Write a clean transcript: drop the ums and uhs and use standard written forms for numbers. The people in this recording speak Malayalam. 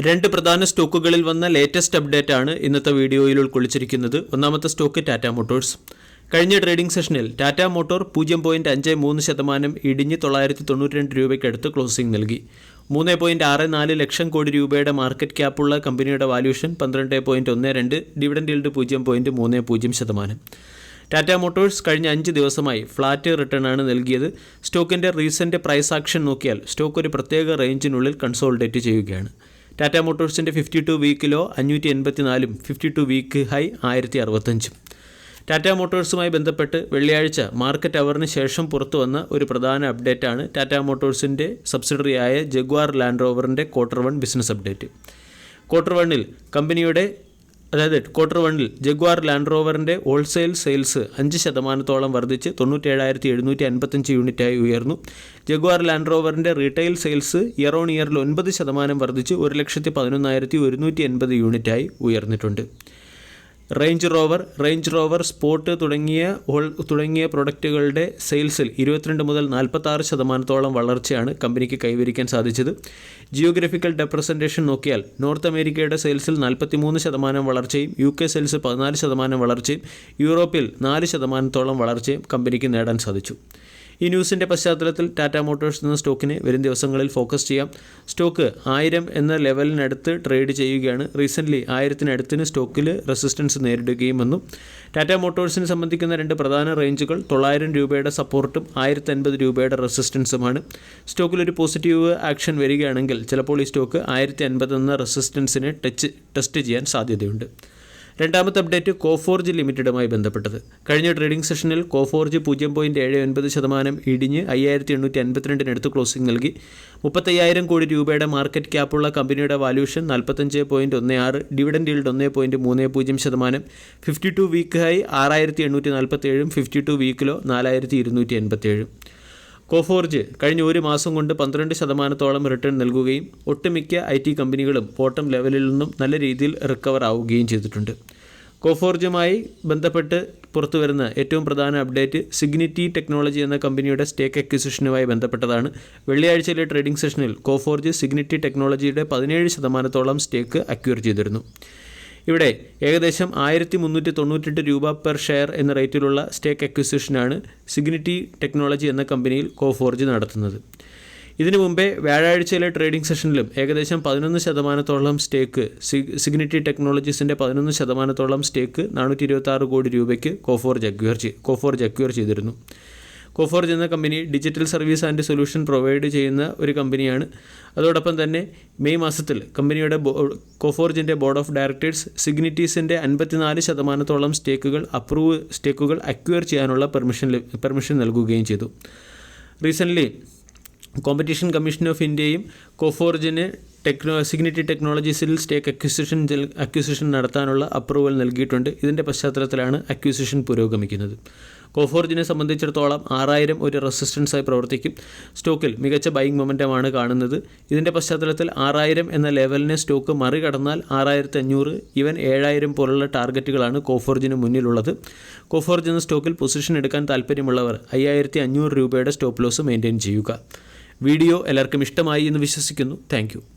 രണ്ട് പ്രധാന സ്റ്റോക്കുകളിൽ വന്ന ലേറ്റസ്റ്റ് അപ്ഡേറ്റ് ആണ് ഇന്നത്തെ വീഡിയോയിൽ ഉൾക്കൊള്ളിച്ചിരിക്കുന്നത്. ഒന്നാമത്തെ സ്റ്റോക്ക് ടാറ്റ മോട്ടോഴ്സ്. കഴിഞ്ഞ ട്രേഡിംഗ് സെഷനിൽ ടാറ്റ മോട്ടോർ 0.53% ഇടിഞ്ഞ് 992 രൂപയ്ക്കടുത്ത് ക്ലോസിംഗ് നൽകി. 3.64 ലക്ഷം കോടി രൂപയുടെ മാർക്കറ്റ് ക്യാപ്പുള്ള കമ്പനിയുടെ valuation 12.12, dividend yield 0.30%. Tata Motors കഴിഞ്ഞ 5 ദിവസമായി ഫ്ലാറ്റ് റിട്ടേൺ ആണ് നൽകിയത്. സ്റ്റോക്കിൻ്റെ റീസെൻറ്റ് പ്രൈസ് ആക്ഷൻ നോക്കിയാൽ സ്റ്റോക്ക് ഒരു പ്രത്യേക റേഞ്ചിനുള്ളിൽ കൺസോളിഡേറ്റ് ചെയ്യുകയാണ്. ടാറ്റ മോട്ടോഴ്സിൻ്റെ 52 week low 584, 52 week high 1065. Tata മോട്ടോഴ്സുമായി ബന്ധപ്പെട്ട് വെള്ളിയാഴ്ച മാർക്കറ്റ് അവറിന് ശേഷം പുറത്തു വന്ന ഒരു പ്രധാന അപ്ഡേറ്റാണ് ടാറ്റ മോട്ടോഴ്സിൻ്റെ സബ്സിഡറിയായ ജഗ്വാർ ലാൻഡ് റോവറിൻ്റെ Q1 ബിസിനസ് അപ്ഡേറ്റ്. ക്വാർട്ടർ വണ്ണിൽ ജഗ്വാർ ലാൻഡ് റോവറിൻ്റെ ഹോൾസെയിൽ സെയിൽസ് 5% വർദ്ധിച്ച് 97,755 യൂണിറ്റായി ഉയർന്നു. ജഗ്വാർ ലാൻഡ് റോവറിൻ്റെ റീറ്റെയിൽ സെയിൽസ് ഇയർ ഓൺ ഇയറിൽ 9% വർദ്ധിച്ച് 1,11,180 യൂണിറ്റായി ഉയർന്നിട്ടുണ്ട്. റേഞ്ച് റോവർ സ്പോർട്ട് തുടങ്ങിയ പ്രൊഡക്റ്റുകളുടെ സെയിൽസിൽ 22 മുതൽ 46% വളർച്ചയാണ് കമ്പനിക്ക് കൈവരിക്കാൻ സാധിച്ചത്. ജിയോഗ്രഫിക്കൽ റെപ്രസെൻറ്റേഷൻ നോക്കിയാൽ നോർത്ത് അമേരിക്കയുടെ സെയിൽസിൽ 43% വളർച്ചയും UK സെയിൽസ് 14% വളർച്ചയും യൂറോപ്പിൽ 4% വളർച്ചയും കമ്പനിക്ക് നേടാൻ സാധിച്ചു. ഈ ന്യൂസിൻ്റെ പശ്ചാത്തലത്തിൽ ടാറ്റ മോട്ടോഴ്സ് എന്ന സ്റ്റോക്കിനെ വരും ദിവസങ്ങളിൽ ഫോക്കസ് ചെയ്യാം. സ്റ്റോക്ക് 1000 എന്ന ലെവലിനടുത്ത് ട്രേഡ് ചെയ്യുകയാണ്. റീസെൻ്റ്ലി 1000-നടുത്തിന് സ്റ്റോക്കിൽ റെസിസ്റ്റൻസ് നേരിടുകയും വന്നു. ടാറ്റ മോട്ടോഴ്സിനെ സംബന്ധിക്കുന്ന രണ്ട് പ്രധാന റേഞ്ചുകൾ 900 രൂപയുടെ സപ്പോർട്ടും 1050 രൂപയുടെ റെസിസ്റ്റൻസുമാണ്. സ്റ്റോക്കിൽ ഒരു പോസിറ്റീവ് ആക്ഷൻ വരികയാണെങ്കിൽ ചിലപ്പോൾ ഈ സ്റ്റോക്ക് 1050 എന്ന റെസിസ്റ്റൻസിനെ ടെസ്റ്റ് ചെയ്യാൻ സാധ്യതയുണ്ട്. രണ്ടാമത്തെ അപ്ഡേറ്റ് കോഫോർജ് ലിമിറ്റഡുമായി ബന്ധപ്പെട്ടത്. കഴിഞ്ഞ ട്രേഡിംഗ് സെഷനിൽ കോഫോർജ് 0.79% ഇടിഞ്ഞ് 5852 ക്ലോസിംഗ് നൽകി. 35,000 കോടി രൂപയുടെ മാർക്കറ്റ് ക്യാപ്പുള്ള കമ്പനിയുടെ valuation 45.16, dividend yield 1.30%, 52 week high 6,847, 52 week low 4,287. Coforge കഴിഞ്ഞ ഒരു മാസം കൊണ്ട് 12% റിട്ടേൺ നൽകുകയും ഒട്ടുമിക്ക IT കമ്പനികളും ബോട്ടം ലെവലിൽ നിന്നും നല്ല രീതിയിൽ റിക്കവർ ആവുകയും ചെയ്തിട്ടുണ്ട്. കോഫോർജുമായി ബന്ധപ്പെട്ട് പുറത്തു വരുന്ന ഏറ്റവും പ്രധാന അപ്ഡേറ്റ് സിഗ്നിറ്റി ടെക്നോളജി എന്ന കമ്പനിയുടെ സ്റ്റേക്ക് അക്വിസിഷനുമായി ബന്ധപ്പെട്ടതാണ്. വെള്ളിയാഴ്ചയിലെ ട്രേഡിംഗ് സെഷനിൽ കോഫോർജ് സിഗ്നിറ്റി ടെക്നോളജിയുടെ 17% സ്റ്റേക്ക് അക്വയർ ചെയ്തിരുന്നു. ഇവിടെ ഏകദേശം 1,398 രൂപ പെർ ഷെയർ എന്ന റേറ്റിലുള്ള സ്റ്റേക്ക് അക്വിസിഷനാണ് സിഗ്നിറ്റി ടെക്നോളജി എന്ന കമ്പനിയിൽ കോഫോർജ് നടത്തുന്നത്. ഇതിനു മുമ്പേ വ്യാഴാഴ്ചയിലെ ട്രേഡിംഗ് സെഷനിലും ഏകദേശം 11% സ്റ്റേക്ക് സിഗ്നിറ്റി ടെക്നോളജീസിൻ്റെ 11% സ്റ്റേക്ക് 426 കോടി രൂപയ്ക്ക് കോഫോർജ് അക്വയർ ചെയ്തിരുന്നു. കോഫോർജ് എന്ന company digital service and solution provide ചെയ്യുന്ന ഒരു കമ്പനിയാണ്. അതോടൊപ്പം തന്നെ മെയ് മാസത്തിൽ കോഫോർജിൻ്റെ ബോർഡ് ഓഫ് ഡയറക്ടേഴ്സ് സിഗ്നിറ്റീസിൻ്റെ 54% സ്റ്റേക്കുകൾ അക്വയർ ചെയ്യാനുള്ള പെർമിഷൻ നൽകുകയും ചെയ്തു. റീസെൻ്റ്ലി കോമ്പറ്റീഷൻ കമ്മീഷൻ ഓഫ് ഇന്ത്യയും കോഫോർജിന് സിഗ്നിറ്റി ടെക്നോളജീസിൽ സ്റ്റേക്ക് അക്വിസിഷൻ നടത്താനുള്ള അപ്രൂവൽ നൽകിയിട്ടുണ്ട്. ഇതിൻ്റെ പശ്ചാത്തലത്തിലാണ് അക്വിസിഷൻ പുരോഗമിക്കുന്നത്. കോഫോർജിനെ സംബന്ധിച്ചിടത്തോളം 6000 ഒരു റെസിസ്റ്റൻസായി പ്രവർത്തിക്കും. സ്റ്റോക്കിൽ മികച്ച ബൈയിങ് മൊമെൻറ്റമാണ് കാണുന്നത്. ഇതിൻ്റെ പശ്ചാത്തലത്തിൽ 6000 എന്ന ലെവലിനെ സ്റ്റോക്ക് മറികടന്നാൽ 6500, ഈവൻ 7000 പോലുള്ള ടാർഗറ്റുകളാണ് കോഫോർജിന് മുന്നിലുള്ളത്. കോഫോർജ് എന്ന സ്റ്റോക്കിൽ പൊസിഷൻ എടുക്കാൻ താല്പര്യമുള്ളവർ 5500 രൂപയുടെ സ്റ്റോപ്പ് ലോസ് മെയിൻറ്റെയിൻ ചെയ്യുക. വീഡിയോ എല്ലാവർക്കും ഇഷ്ടമായി എന്ന് വിശ്വസിക്കുന്നു. Thank you.